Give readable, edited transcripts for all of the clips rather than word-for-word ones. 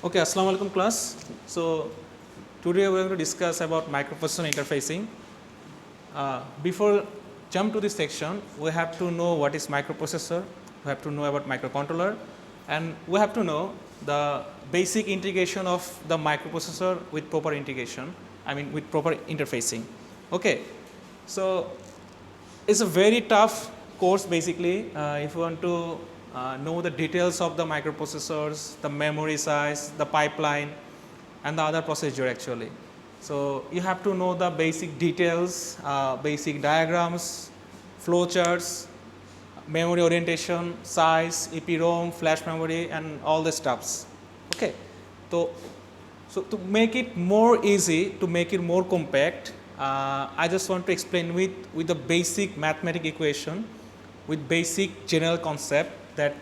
Okay, assalamu alaikum class. So today we are going to discuss about microprocessor interfacing. Before jump to this section, we have to know what is microprocessor, we have to know about microcontroller, and we have to know the basic integration of the microprocessor with proper integration, with proper interfacing. Okay, so it's a very tough course basically if you want to know the details of the microprocessors, the memory size, the pipeline and the other procedure actually. So you have to know the basic details, basic diagrams, flow charts, memory orientation, size, EPROM, flash memory and all the stuffs. Okay. So to make it more easy, to make it more compact, I just want to explain with the basic mathematical equation, with basic general concept that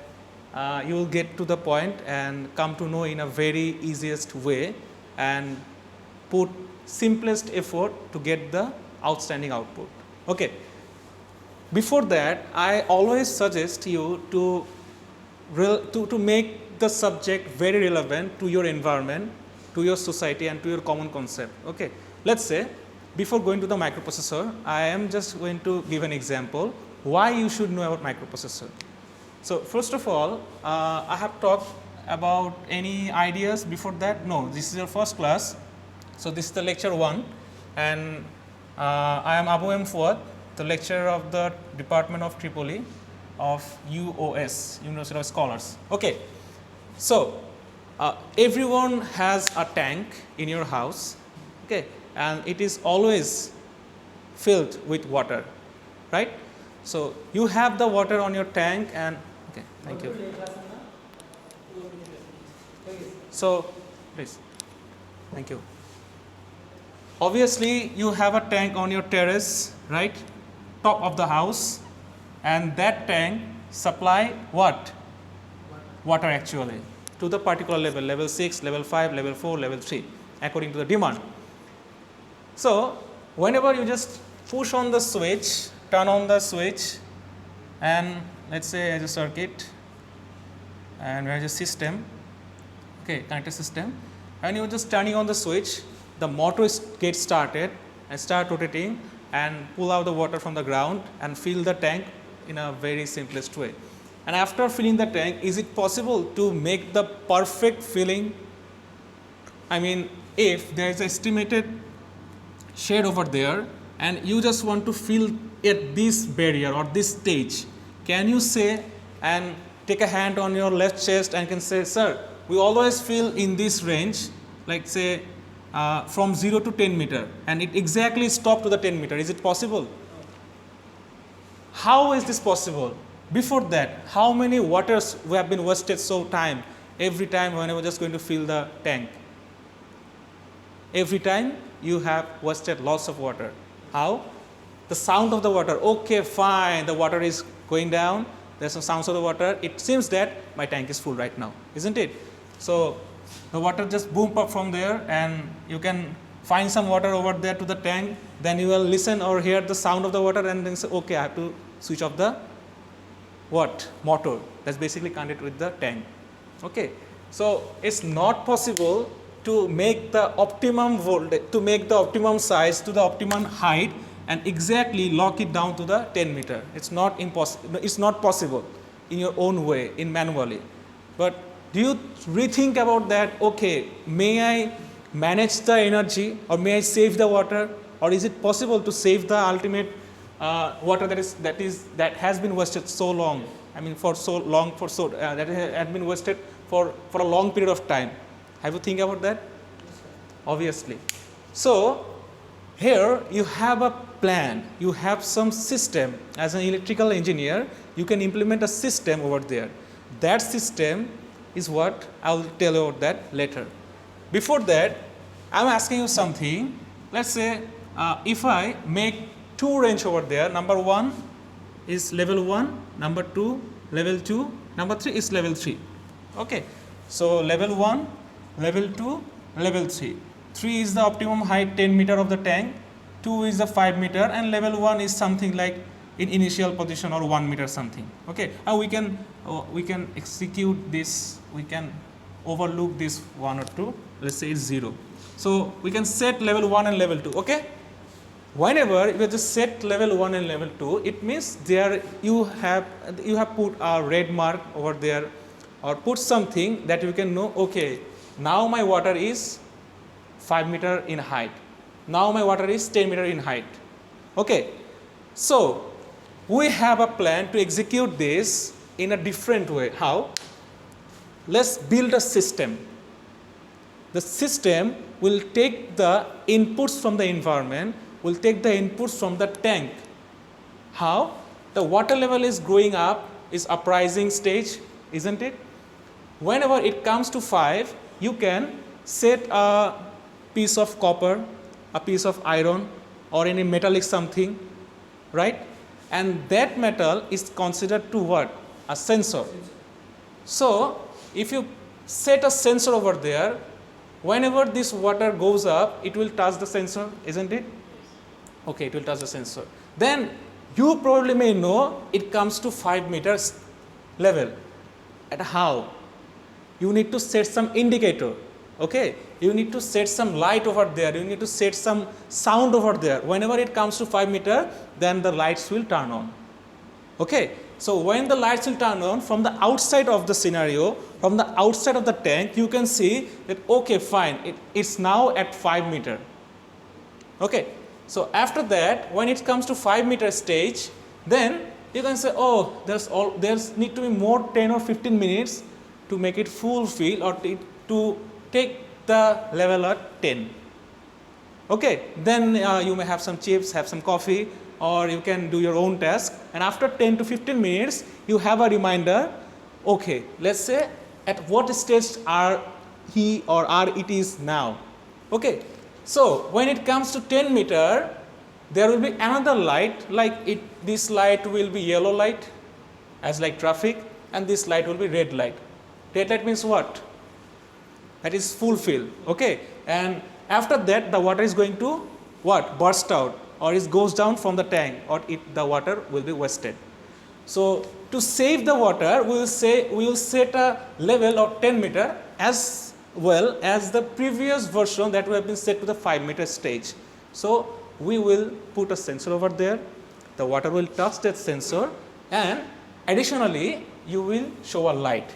you will get to the point and come to know in a very easiest way and put simplest effort to get the outstanding output. Okay. Before that, I always suggest you to make the subject very relevant to your environment, to your society and to your common concept. Okay. Let's say before going to the microprocessor, I am just going to give an example why you should know about microprocessor. So first of all, I have talked about any ideas before that? No, this is your first class. So this is the lecture 1 and I am Abu M. Fuad, the lecturer of the Department of Tripoli of UOS, University of Scholars. Okay, so everyone has a tank in your house, okay, and it is always filled with water, right? So you have the water on your tank and okay, thank you. So please, thank you. Obviously you have a tank on your terrace, right, top of the house, and that tank supply what? Water actually to the particular level, level 6, level 5, level 4, level 3 according to the demand. So whenever you just push on the switch, turn on the switch and let's say as a circuit and as a system, okay, connected system, and you're just turning on the switch, the motor gets started and start rotating and pull out the water from the ground and fill the tank in a very simplest way. And after filling the tank, is it possible to make the perfect filling? If there is estimated shade over there and you just want to fill at this barrier or this stage, can you say and take a hand on your left chest and can say, sir, we always fill in this range, like say from 0 to 10 meter and it exactly stop to the 10 meter. Is it possible? How is this possible? Before that, how many waters we have been wasted every time when I was just going to fill the tank? Every time you have wasted lots of water. How? The sound of the water. Okay, fine, the water is going down, there's some sounds of the water, it seems that my tank is full right now, isn't it? So the water just boom up from there and you can find some water over there to the tank, then you will listen or hear the sound of the water and then say, okay, I have to switch off the motor that's basically connected with the tank. Okay, so it's not possible to make the optimum voltage, to make the optimum size to the optimum height and exactly lock it down to the 10 meter. It's not impossible. It's not possible in your own way, in manually. But do you rethink about that? Okay, may I manage the energy or may I save the water, or is it possible to save the ultimate water that has been wasted so long? That has been wasted for a long period of time. Have you think about that? Obviously. So here you have a plan, you have some system. As an electrical engineer, you can implement a system over there. That system is what I will tell you about that later. Before that, I am asking you something. Let's say if I make two range over there, number 1 is level 1, number 2 level 2, number 3 is level 3. Okay, so level 1, level 2, level 3. 3 is the optimum height 10 meter of the tank, 2 is the 5 meter and level 1 is something like in initial position or 1 meter something. Okay, we can execute this, we can overlook this 1 or 2, let's say it's 0. So we can set level 1 and level 2, okay? Whenever you just set level 1 and level 2, it means there you have put a red mark over there, or put something that you can know, okay, now my water is 5 meter in height. Now my water is 10 meter in height. Okay. So we have a plan to execute this in a different way. How? Let's build a system. The system will take the inputs from the environment, will take the inputs from the tank. How? The water level is growing up, is uprising stage, isn't it? Whenever it comes to 5, you can set a piece of copper, a piece of iron, or any metallic something, right? And that metal is considered to what? A sensor. So if you set a sensor over there, whenever this water goes up, it will touch the sensor, isn't it? Okay, it will touch the sensor. Then you probably may know it comes to 5 meters level. At how? You need to set some indicator. Okay, you need to set some light over there, you need to set some sound over there. Whenever it comes to 5 meter, then the lights will turn on. Okay, so when the lights will turn on, from the outside of the scenario, from the outside of the tank, you can see that, okay, fine, it's now at 5 meter. Okay, so after that, when it comes to 5 meter stage, then you can say, oh, there's need to be more 10 or 15 minutes to make it fulfill, or to take the level at 10. Okay, then you may have some chips, have some coffee, or you can do your own task, and after 10 to 15 minutes, you have a reminder, okay, let's say at what stage are he or are it is now. Okay, so when it comes to 10 meter, there will be another light, like this light will be yellow light, as like traffic, and this light will be red light. Red light means what? That is fulfill, okay? And after that, the water is going to what? Burst out, or it goes down from the tank, or the water will be wasted. So to save the water, we will set a level of 10 meter as well as the previous version that we have been set to the 5 meter stage. So we will put a sensor over there, the water will touch that sensor, and additionally, you will show a light.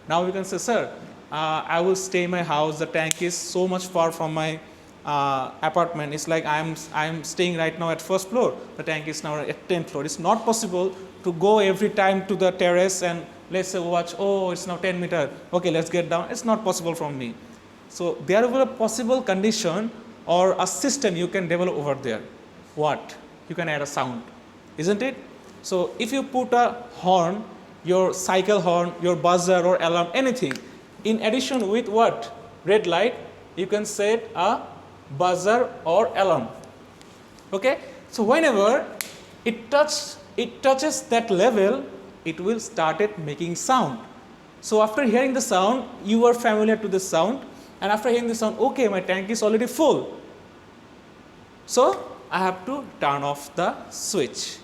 Now you can say, sir, I will stay in my house, the tank is so much far from my apartment. It's like I'm staying right now at first floor, the tank is now at 10th floor. It's not possible to go every time to the terrace and let's say watch, oh, it's now 10 meter, okay, let's get down. It's not possible from me. So there will be a possible condition or a system you can develop over there. What? You can add a sound, isn't it? So if you put a horn, your cycle horn, your buzzer or alarm, anything, in addition with what? Red light, you can set a buzzer or alarm. Okay? So whenever it touches that level, it will start making sound. So after hearing the sound, you are familiar to the sound, and after hearing the sound, okay, my tank is already full. So I have to turn off the switch.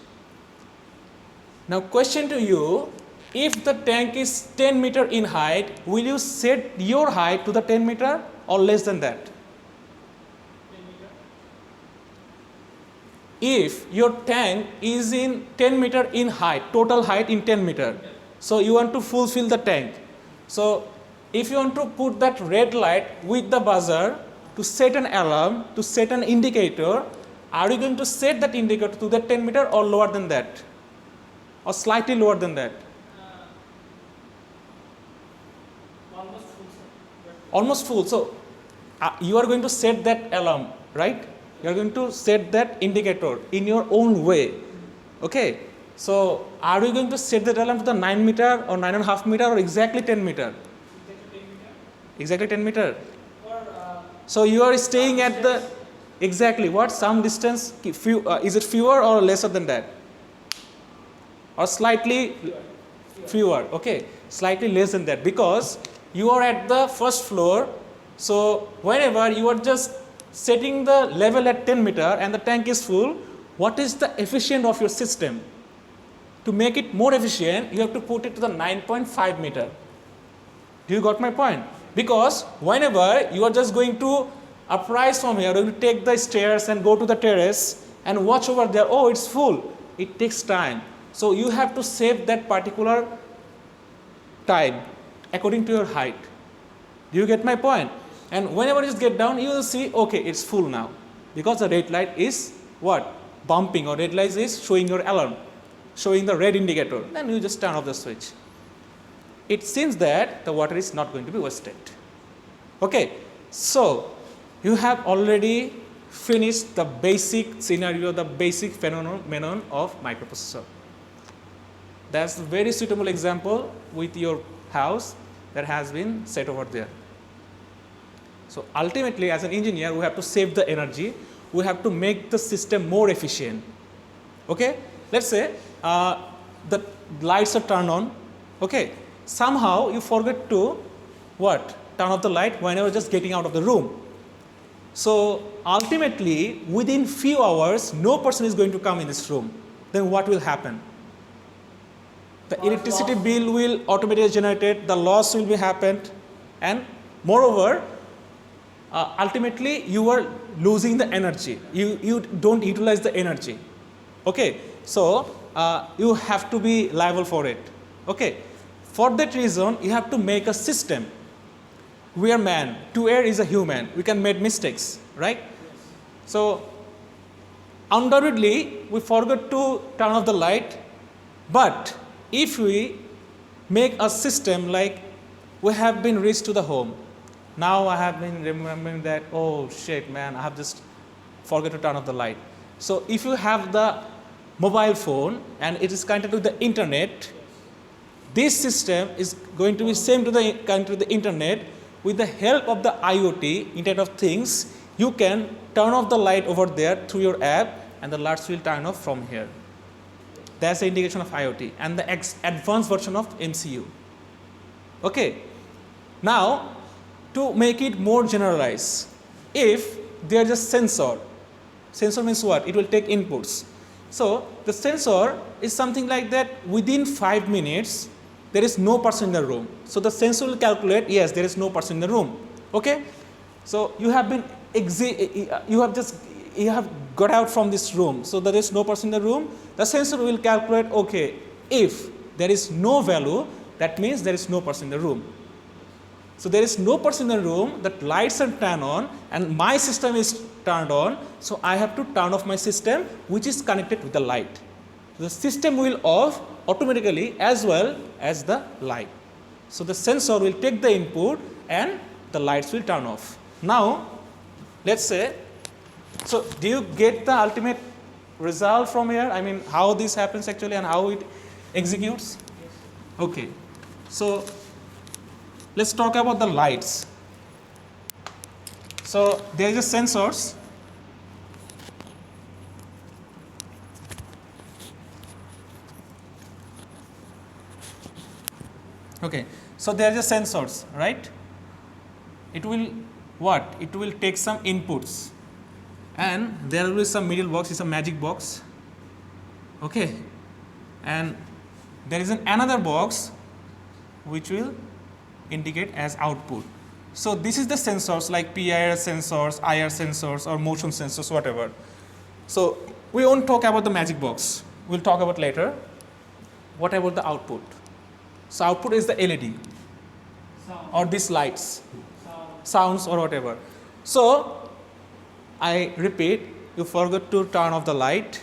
Now question to you, if the tank is 10 meter in height, will you set your height to the 10 meter or less than that? 10 meter. If your tank is in 10 meter in height, total height in 10 meter, so you want to fulfill the tank. So if you want to put that red light with the buzzer to set an alarm, to set an indicator, are you going to set that indicator to the 10 meter or lower than that? Or slightly lower than that? Almost full, sir. Almost full. So you are going to set that alarm, right? You are going to set that indicator in your own way. Okay. So are you going to set that alarm to the 9 meter or 9.5 meter or exactly 10 meter? Exactly 10 meter. So you are staying at the exactly what? Some distance, is it fewer or lesser than that? Or slightly fewer, okay, slightly less than that, because you are at the first floor. So whenever you are just setting the level at 10 meter and the tank is full, what is the efficient of your system? To make it more efficient, you have to put it to the 9.5 meter. Do you got my point? Because whenever you are just going to uprise from here, you take the stairs and go to the terrace and watch over there, oh, it's full. It takes time. So you have to save that particular time according to your height. Do you get my point? And whenever you get down, you will see, okay, it's full now. Because the red light is what? Bumping, or red light is showing your alarm, showing the red indicator. Then you just turn off the switch. It seems that the water is not going to be wasted. Okay, so you have already finished the basic scenario, the basic phenomenon of microprocessor. That's a very suitable example with your house that has been set over there. So ultimately, as an engineer, we have to save the energy. We have to make the system more efficient. Okay, let's say the lights are turned on. Okay, somehow you forget to what? Turn off the light whenever just getting out of the room. So ultimately, within few hours, no person is going to come in this room. Then what will happen? The electricity bill will automatically generated, the loss will be happened, and moreover, ultimately you are losing the energy. You don't utilize the energy. Okay, so you have to be liable for it. Okay, for that reason, you have to make a system. We are man, to err is a human. We can make mistakes, right? So undoubtedly, we forgot to turn off the light, but if we make a system like we have been reached to the home, now I have been remembering that, oh shit man, I have just forgot to turn off the light. So if you have the mobile phone and it is connected to the internet, this system is going to be same to the internet. With the help of the IoT, Internet of Things, you can turn off the light over there through your app and the lights will turn off from here. That's the indication of IoT and the advanced version of MCU. Okay. Now, to make it more generalized, if there is a sensor means what? It will take inputs. So, the sensor is something like that within 5 minutes, there is no person in the room. So, the sensor will calculate, yes, there is no person in the room. Okay. So, you have got out from this room. So, there is no person in the room. The sensor will calculate, okay, if there is no value, that means there is no person in the room. So, there is no person in the room, the lights are turned on and my system is turned on. So, I have to turn off my system which is connected with the light. So, the system will off automatically as well as the light. So, the sensor will take the input and the lights will turn off. Now, let's say, so do you get the ultimate result from here? I mean, how this happens actually and how it executes? Yes. Okay. So, let's talk about the lights. So, there is a sensors. Okay. So, there is a sensors, right? It will what? It will take some inputs. And there will be some middle box, it's a magic box. Okay. And there is another box which will indicate as output. So this is the sensors like PIR sensors, IR sensors or motion sensors, whatever. So we won't talk about the magic box. We'll talk about later. What about the output? So output is the LED or these lights, sounds or whatever. So I repeat, you forgot to turn off the light.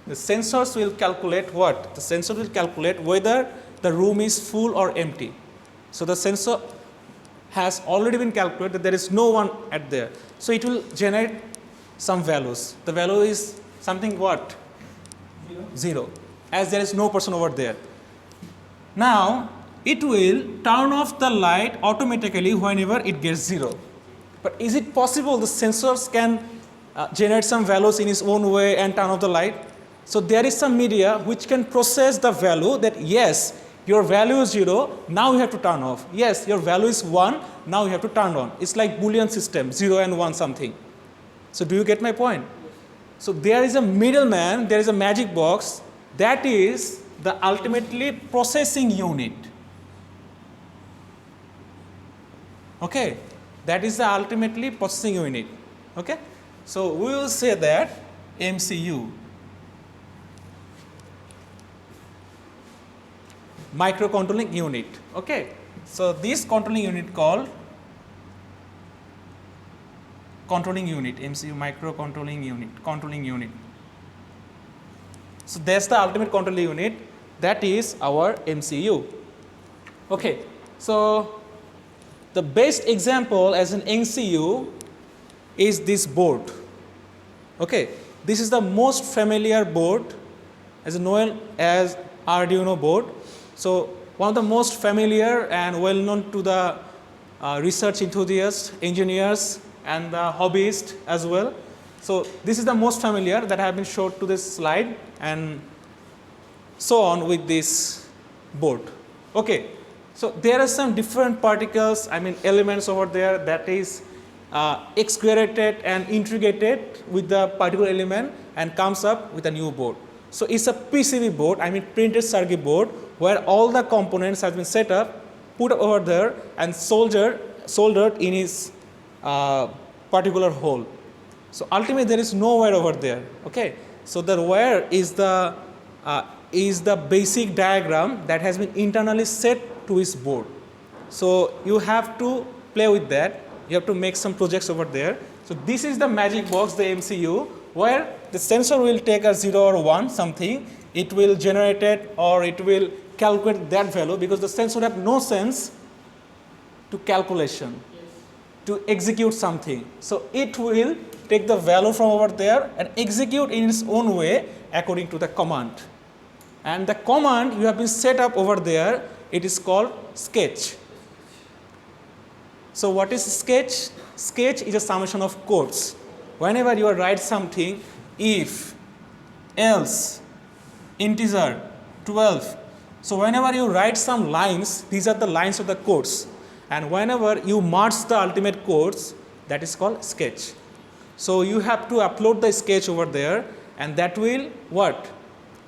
The sensors will calculate what? The sensor will calculate whether the room is full or empty. So the sensor has already been calculated that there is no one at there. So it will generate some values. The value is something what? 0. As there is no person over there. Now it will turn off the light automatically whenever it gets 0. But is it possible the sensors can generate some values in its own way and turn off the light? So there is some media which can process the value that yes, your value is 0, now you have to turn off. Yes, your value is 1, now you have to turn on. It's like Boolean system, 0 and 1 something. So do you get my point? So there is a middleman, there is a magic box, that is the ultimately processing unit. Okay, that is the ultimately processing unit. Okay, so we will say that MCU, microcontrolling unit. Okay, so this controlling unit called controlling unit, MCU microcontrolling unit, controlling unit. So that's the ultimate controlling unit, that is our MCU. Okay, so the best example as an MCU is this board. Okay, this is the most familiar board as known as Arduino board. So one of the most familiar and well known to the research enthusiasts, engineers, and the hobbyists as well. So this is the most familiar that have been shown to this slide, and so on with this board. Okay, so there are some different particles, elements over there that is excreted and integrated with the particular element and comes up with a new board. So it's a PCB board, printed circuit board, where all the components have been set up, put over there, and soldered in its particular hole. So ultimately there is no wire over there. Okay, so the wire is the basic diagram that has been internally set to its board. So you have to play with that. You have to make some projects over there. So this is the magic box, the MCU, where the sensor will take a 0 or 1 something. It will generate it or it will calculate that value, because the sensor have no sense to calculation, to execute something. So it will take the value from over there and execute in its own way according to the command. And the command you have been set up over there, it is called sketch. So what is sketch? Sketch is a summation of codes. Whenever you write something, if, else, integer, 12. So whenever you write some lines, these are the lines of the codes. And whenever you merge the ultimate codes, that is called sketch. So you have to upload the sketch over there, and that will what?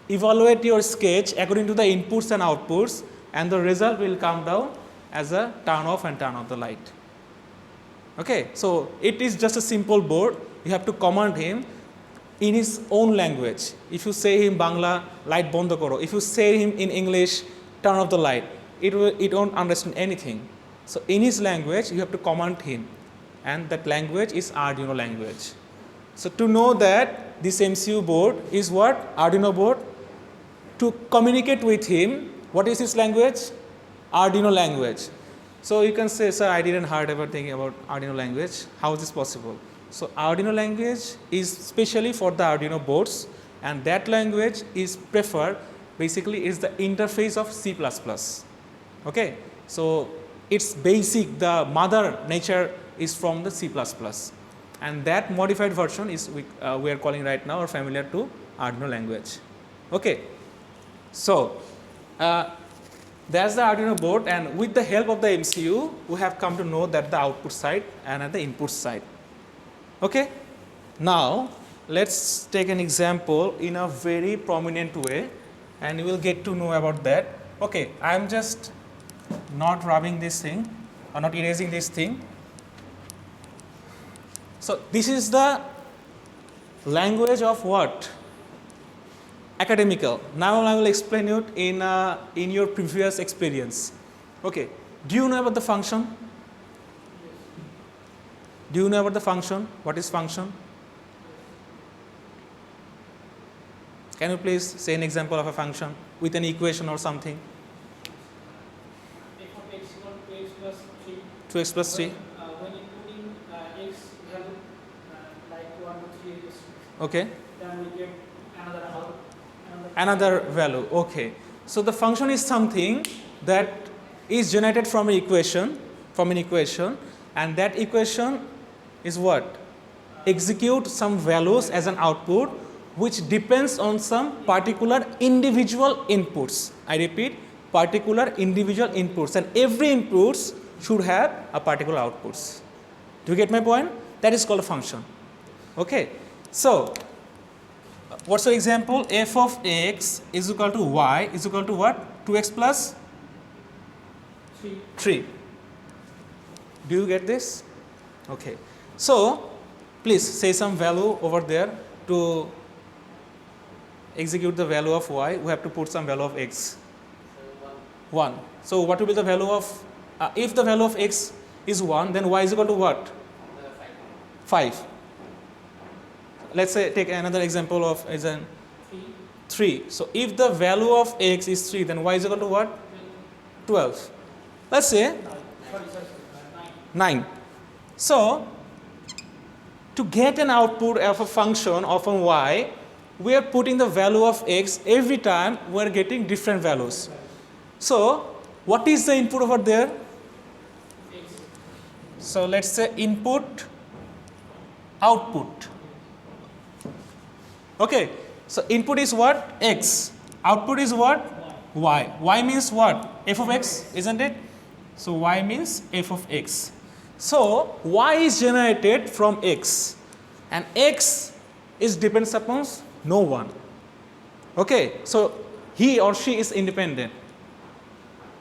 Evaluate your sketch according to the inputs and outputs, and the result will come down as a turn off and turn off the light. Okay, so it is just a simple board. You have to command him in his own language. If you say him Bangla, light bondo koro. If you say him in English, turn off the light, it won't understand anything. So in his language, you have to command him, and that language is Arduino language. So to know that this MCU board is what? Arduino board. To communicate with him, what is his language? Arduino language. So you can say, sir, I didn't heard everything about Arduino language. How is this possible? So Arduino language is specially for the Arduino boards, and that language is preferred, basically is the interface of C++. Okay, so its basic, the mother nature is from the C++, and that modified version is we are calling right now or familiar to Arduino language. Okay, so that's the Arduino board, and with the help of the MCU, we have come to know that the output side and at the input side. Okay, now let's take an example in a very prominent way, and you will get to know about that. Okay, I am just not rubbing this thing or not erasing this thing. So this is the language of what? Academical. Now I will explain it in your previous experience. Okay, do you know about the function? Do you know about the function? What is function? Can you please say an example of a function with an equation or something? f of x equal to x plus 3. 2x plus 3. When including x value like 1 to 3 is, Okay. then we get Another value. Okay. So the function is something that is generated from an equation, and that equation is what? Execute some values as an output, which depends on some particular individual inputs. I repeat, particular individual inputs, and every inputs should have a particular outputs. Do you get my point? That is called a function. Okay. So what's the example? F of x is equal to y is equal to what? 2x plus 3. Do you get this? Okay. So please say some value over there to execute the value of y. We have to put some value of x. 1. So what will be the value of, if the value of x is 1, then y is equal to what? 5. Let's say take another example of as an 3. So if the value of x is 3, then y is equal to what? 12. Let's say 9. So to get an output of a function of a y, we are putting the value of x every time we are getting different values. So what is the input over there? So let's say input, output. Okay. So input is what? X. Output is what? Y. Y means what? F of x, isn't it? So y means f of x. So y is generated from x, and x is depends upon no one. Okay. So he or she is independent.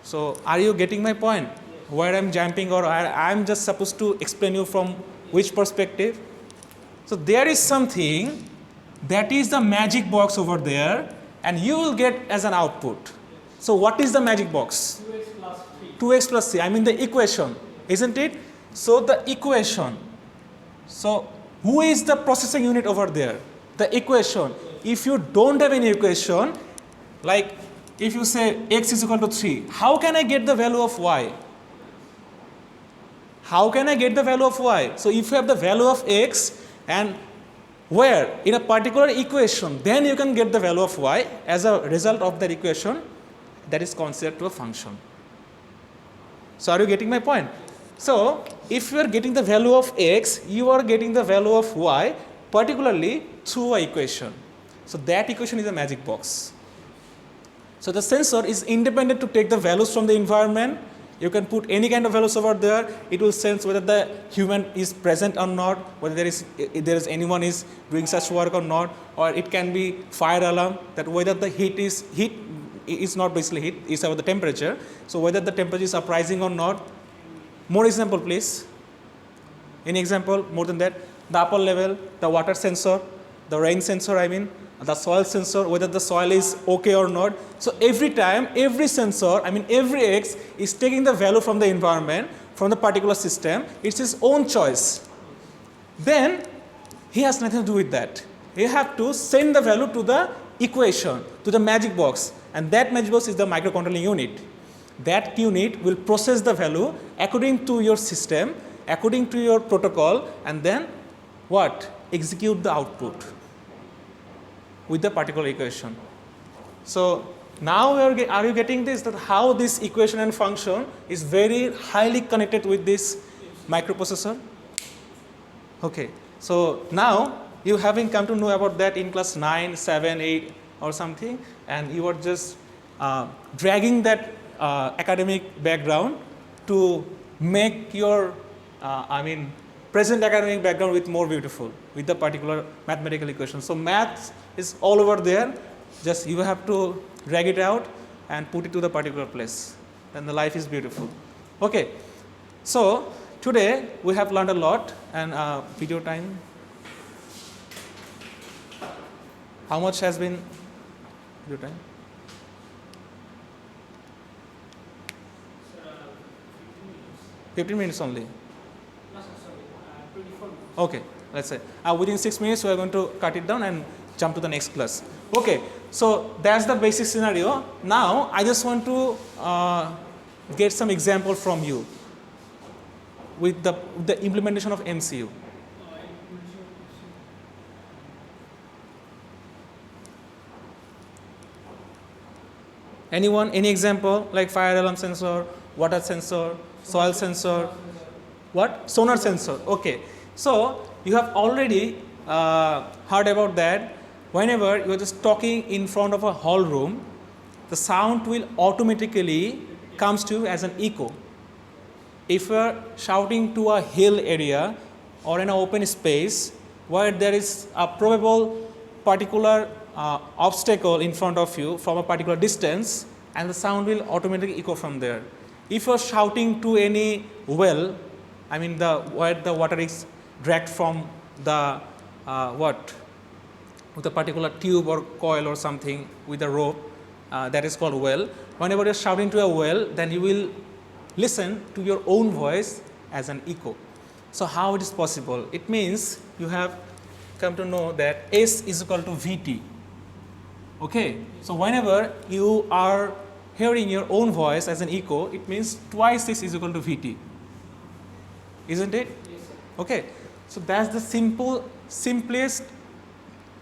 So are you getting my point? Where I'm jumping, or I'm just supposed to explain you from which perspective? So there is something that is the magic box over there, and you will get as an output. So what is the magic box? 2x plus 3. 2x plus 3, I mean the equation, isn't it? So the equation. So who is the processing unit over there? The equation. If you don't have any equation, like if you say x is equal to 3, how can I get the value of y? How can I get the value of y? So if you have the value of x and where in a particular equation, then you can get the value of y as a result of that equation that is considered to a function. So are you getting my point? So if you are getting the value of x, you are getting the value of y particularly through a equation. So that equation is a magic box. So the sensor is independent to take the values from the environment. You can put any kind of values over there. It will sense whether the human is present or not, whether there is anyone is doing such work or not, or it can be fire alarm, that whether the heat is not basically heat, it's about the temperature. So whether the temperature is uprising or not. More example, please. Any example more than that? The upper level, the water sensor, the rain sensor, I mean, the soil sensor, whether the soil is okay or not. So every time, every sensor, I mean every X is taking the value from the environment, from the particular system. It's his own choice. Then he has nothing to do with that. You have to send the value to the equation, to the magic box, and that magic box is the microcontrolling unit. That unit will process the value according to your system, according to your protocol, and then what? Execute the output with the particular equation. So now are you getting this, that how this equation and function is very highly connected with this microprocessor? Okay, so now you having come to know about that in class 9, 7, 8 or something, and you are just dragging that academic background to make your present academic background with more beautiful with the particular mathematical equation. So maths is all over there, just you have to drag it out and put it to the particular place, then the life is beautiful. Okay, so today we have learned a lot, and video time. How much has been video time? 15 minutes only. No, sorry, 24 minutes. Okay, let's say within 6 minutes we are going to cut it down and jump to the next class. Okay, so that's the basic scenario. Now I just want to get some example from you with the implementation of MCU. Anyone, any example like fire alarm sensor, water sensor, soil sensor, what? Sonar sensor. Okay, so you have already heard about that. Whenever you are just talking in front of a hall room, the sound will automatically comes to you as an echo. If you are shouting to a hill area or in an open space where there is a probable particular obstacle in front of you from a particular distance, and the sound will automatically echo from there. If you are shouting to any well I mean where the water is dragged from the with a particular tube or coil or something with a rope, that is called well. Whenever you are shouting to a well, then you will listen to your own voice as an echo. So how it is possible? It means you have come to know that S is equal to Vt. Okay, so whenever you are hearing your own voice as an echo, it means twice S is equal to Vt, isn't it? Yes, sir. Okay, so that's the simplest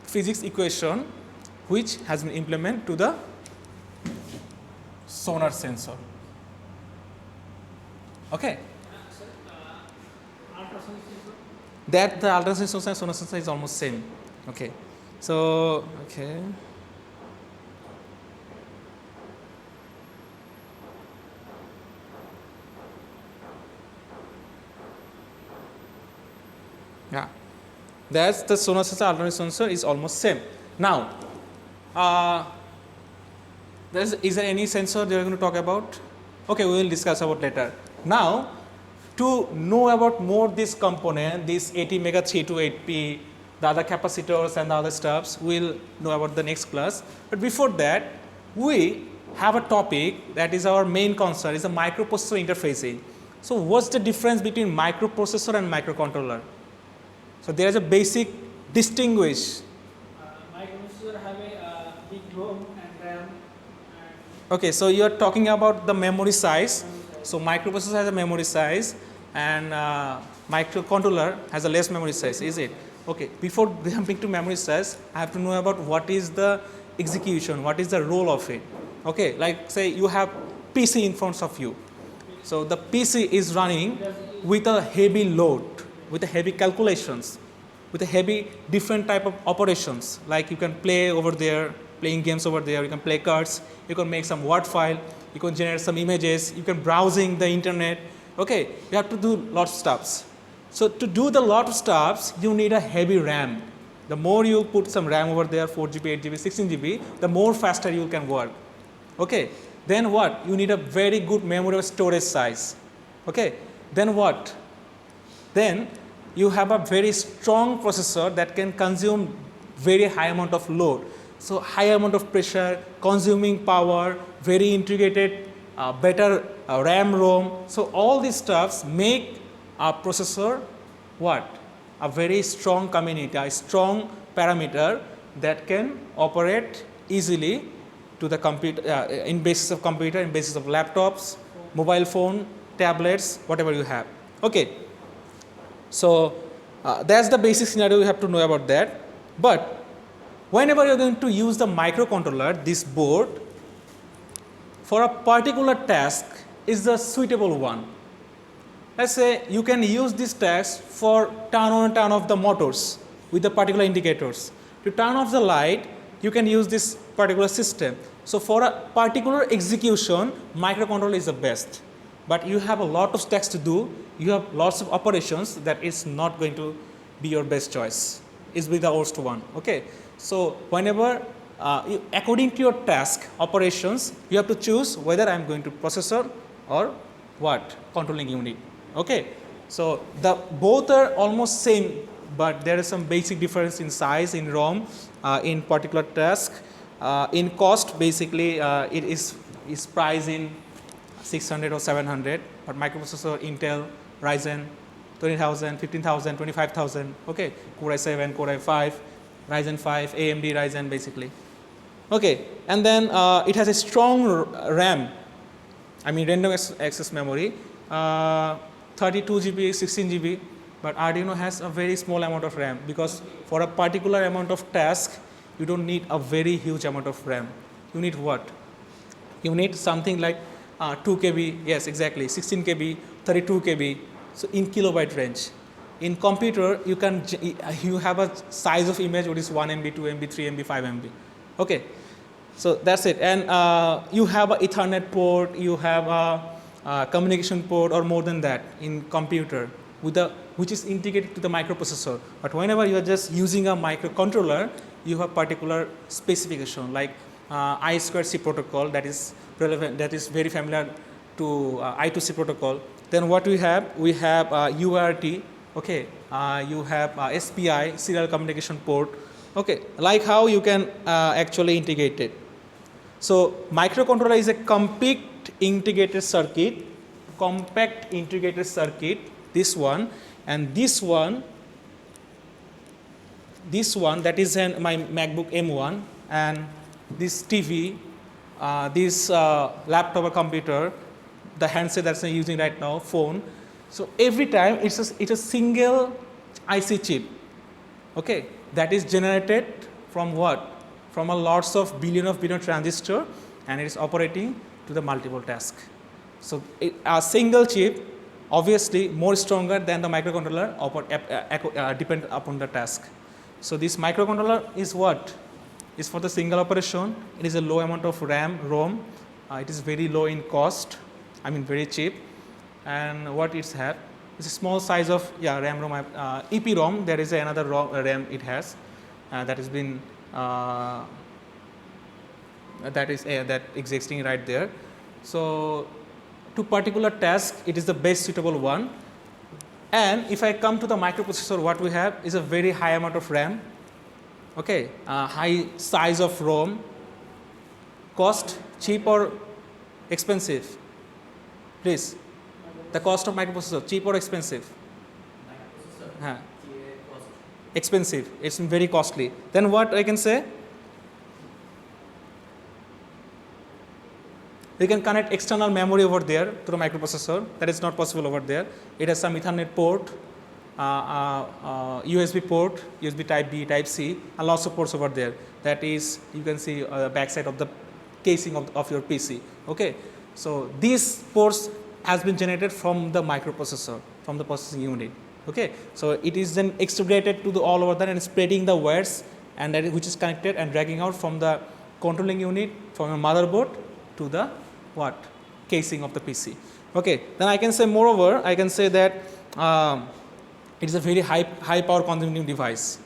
physics equation which has been implemented to the sonar sensor. Okay, Sir, ultrasonic sensor? that the ultrasonic sensor and sonar sensor is almost same. Okay, so okay. Yeah, that's the sonar sensor, ultrasonic sensor is almost same. Now, is there any sensor they are going to talk about? Okay, we will discuss about later. Now, to know about more this component, this 80 mega 328P, the other capacitors and the other stuffs, we will know about the next class. But before that, we have a topic that is our main concern, is the microprocessor interfacing. So, what's the difference between microprocessor and microcontroller? So, there is a basic distinguish. Microprocessor have a big ROM and RAM. And Okay, so you are talking about the memory size. So, microprocessor has a memory size and microcontroller has a less memory size, is it? Okay, before jumping to memory size, I have to know about what is the execution, what is the role of it. Okay, like say you have PC in front of you. So, the PC is running with a heavy load, with a heavy calculations, with a heavy different type of operations, like you can play over there, playing games over there, you can play cards, you can make some word file, you can generate some images, you can browsing the internet. Okay, you have to do lots of stuffs. So, to do the lot of stuffs, you need a heavy RAM. The more you put some RAM over there, 4 GB, 8 GB, 16 GB, the more faster you can work. Okay, then what? You need a very good memory storage size. Okay, then what? Then you have a very strong processor that can consume very high amount of load. So, high amount of pressure, consuming power, very integrated, better RAM, ROM. So, all these stuffs make a processor what? A very strong community, a strong parameter that can operate easily to the computer, in basis of computer, in basis of laptops, mobile phone, tablets, whatever you have. Okay. So, that's the basic scenario you have to know about that. But whenever you are going to use the microcontroller, this board, for a particular task is the suitable one. Let's say you can use this task for turn on and turn off the motors with the particular indicators. To turn off the light, you can use this particular system. So, for a particular execution, microcontroller is the best. But you have a lot of tasks to do, you have lots of operations, that is not going to be your best choice. It's be the worst one. Okay. So, whenever according to your task operations, you have to choose whether I am going to processor or what? Controlling unit. Okay. So, the both are almost same, but there is some basic difference in size, in ROM, in particular task. In cost, basically it is priced in 600 or 700, but microprocessor Intel, Ryzen 20,000, 15,000, 25,000, okay, Core i7, Core i5, Ryzen 5, AMD Ryzen basically. Okay, and then it has a strong RAM, I mean random access memory, 32 GB, 16 GB, but Arduino has a very small amount of RAM, because for a particular amount of task, you don't need a very huge amount of RAM. You need what? You need something like 2 KB, yes exactly, 16 KB, 32 KB, so in kilobyte range. In computer, you have a size of image which is 1 MB, 2 MB, 3 MB, 5 MB. Okay, so that's it. And you have an Ethernet port, you have a communication port, or more than that in computer, which is integrated to the microprocessor. But whenever you are just using a microcontroller, you have particular specification like I2C protocol, that is relevant, that is very familiar to I2C protocol. Then what we have? We have UART. Okay, you have SPI, serial communication port. Okay, like how you can actually integrate it. So microcontroller is a compact integrated circuit, this one, and this one that is my MacBook M1, and this TV, this laptop or computer, the handset that's I'm using right now, phone. So every time it's a single IC chip, okay, that is generated from what? From a lots of billion transistor, and it is operating to the multiple task. So a single chip obviously more stronger than the microcontroller depend upon the task. So this microcontroller is what? Is for the single operation. It is a low amount of ROM. It is very low in cost. I mean very cheap. And what it's have? It's a small size of RAM, ROM, EPROM. There is another RAM it has that has been that existing right there. So to particular task, it is the best suitable one. And if I come to the microprocessor, what we have is a very high amount of RAM, okay, high size of ROM, cost cheap or expensive? Please, the cost of microprocessor, cheap or expensive? Expensive, it's very costly. Then what I can say? We can connect external memory over there to the microprocessor. That is not possible over there. It has some Ethernet port, USB port, USB type B, type C, and lots of ports over there. That is, you can see the backside of the casing of your PC. Okay, so these ports has been generated from the microprocessor, from the processing unit. Okay, so it is then extruded to the all over there and spreading the wires, and that is, which is connected and dragging out from the controlling unit, from a motherboard to the what? Casing of the PC. Okay, then I can say moreover, I can say that it is a very high power consuming device,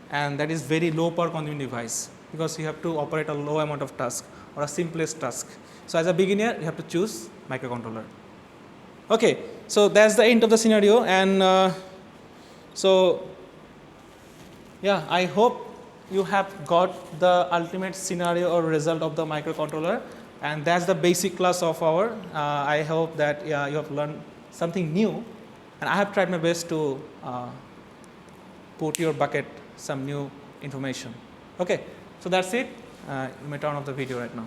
and that is very low power consuming device, because you have to operate a low amount of task or a simplest task. So as a beginner, you have to choose microcontroller. Okay, so that's the end of the scenario, and so yeah, I hope you have got the ultimate scenario or result of the microcontroller. And that's the basic class of our. I hope that you have learned something new, and I have tried my best to put your bucket some new information. Okay, so that's it. You may turn off the video right now.